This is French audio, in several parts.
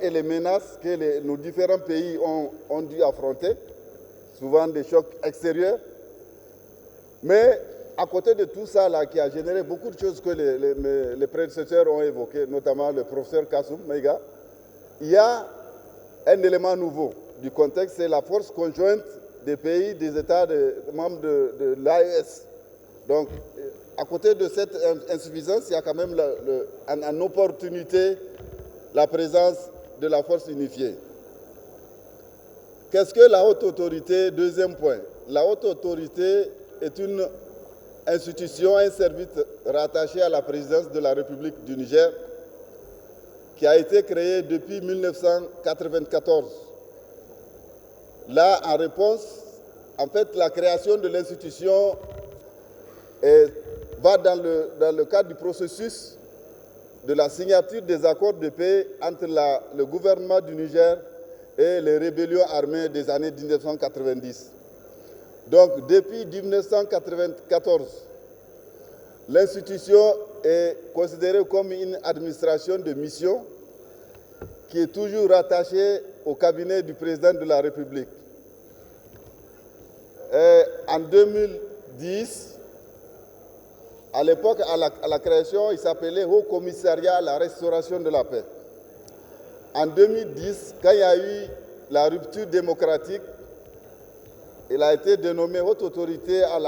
et les menaces que nos différents pays ont dû affronter, souvent des chocs extérieurs. Mais à côté de tout ça, là, qui a généré beaucoup de choses que les prédécesseurs ont évoquées, notamment le professeur Kassoum Maïga, il y a un élément nouveau du contexte, c'est la force conjointe des pays, des États membres de l'AES. Donc, à côté de cette insuffisance, il y a quand même en opportunité la présence de la force unifiée. Qu'est-ce que la haute autorité? Deuxième point. La haute autorité est une institution, un service rattaché à la présidence de la République du Niger qui a été créé depuis 1994. Là, en réponse, en fait, la création de l'institution va dans le cadre du processus de la signature des accords de paix entre le gouvernement du Niger et les rébellions armées des années 1990. Donc, depuis 1994, l'institution est considérée comme une administration de mission qui est toujours rattachée au cabinet du président de la République. En 2010, à l'époque, à la création, il s'appelait Haut Commissariat à la Restauration de la Paix. En 2010, quand il y a eu la rupture démocratique, il a été dénommé Haute Autorité à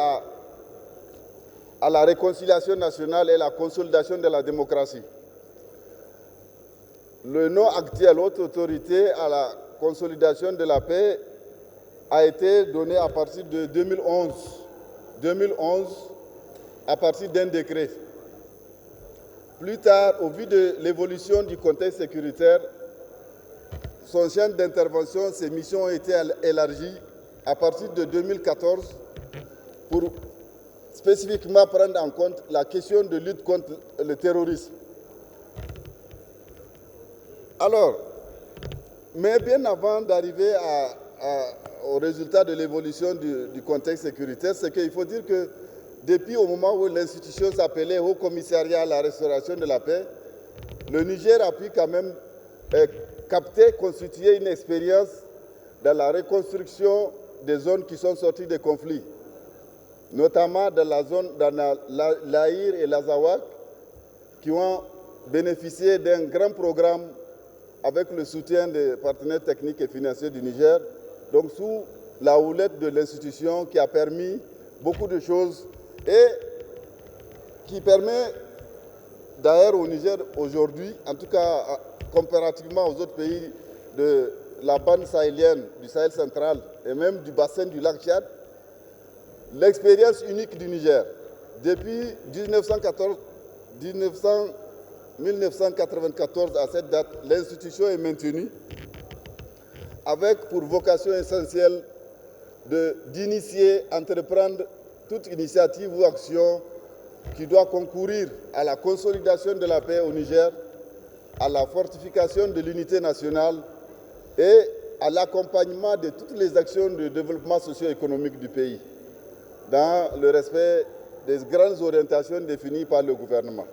la réconciliation nationale et la consolidation de la démocratie. Le nom actuel, Haute Autorité à la consolidation de la paix, a été donné à partir de 2011. 2011, à partir d'un décret. Plus tard, au vu de l'évolution du contexte sécuritaire, son champ d'intervention, ses missions ont été élargies à partir de 2014 pour spécifiquement prendre en compte la question de lutte contre le terrorisme. Alors, mais bien avant d'arriver au résultat de l'évolution du contexte sécuritaire, c'est qu'il faut dire que depuis au moment où l'institution s'appelait Haut Commissariat à la Restauration de la Paix, le Niger a pu quand même capter, constituer une expérience dans la reconstruction des zones qui sont sorties des conflits, notamment dans la zone l'Aïr et l'Azawak, qui ont bénéficié d'un grand programme avec le soutien des partenaires techniques et financiers du Niger, donc sous la houlette de l'institution qui a permis beaucoup de choses et qui permet d'ailleurs au Niger aujourd'hui, en tout cas comparativement aux autres pays de la bande sahélienne, du Sahel central et même du bassin du lac Tchad, l'expérience unique du Niger. Depuis 1994 à cette date, l'institution est maintenue avec pour vocation essentielle d'initier, entreprendre toute initiative ou action qui doit concourir à la consolidation de la paix au Niger, à la fortification de l'unité nationale et à l'accompagnement de toutes les actions de développement socio-économique du pays, dans le respect des grandes orientations définies par le gouvernement.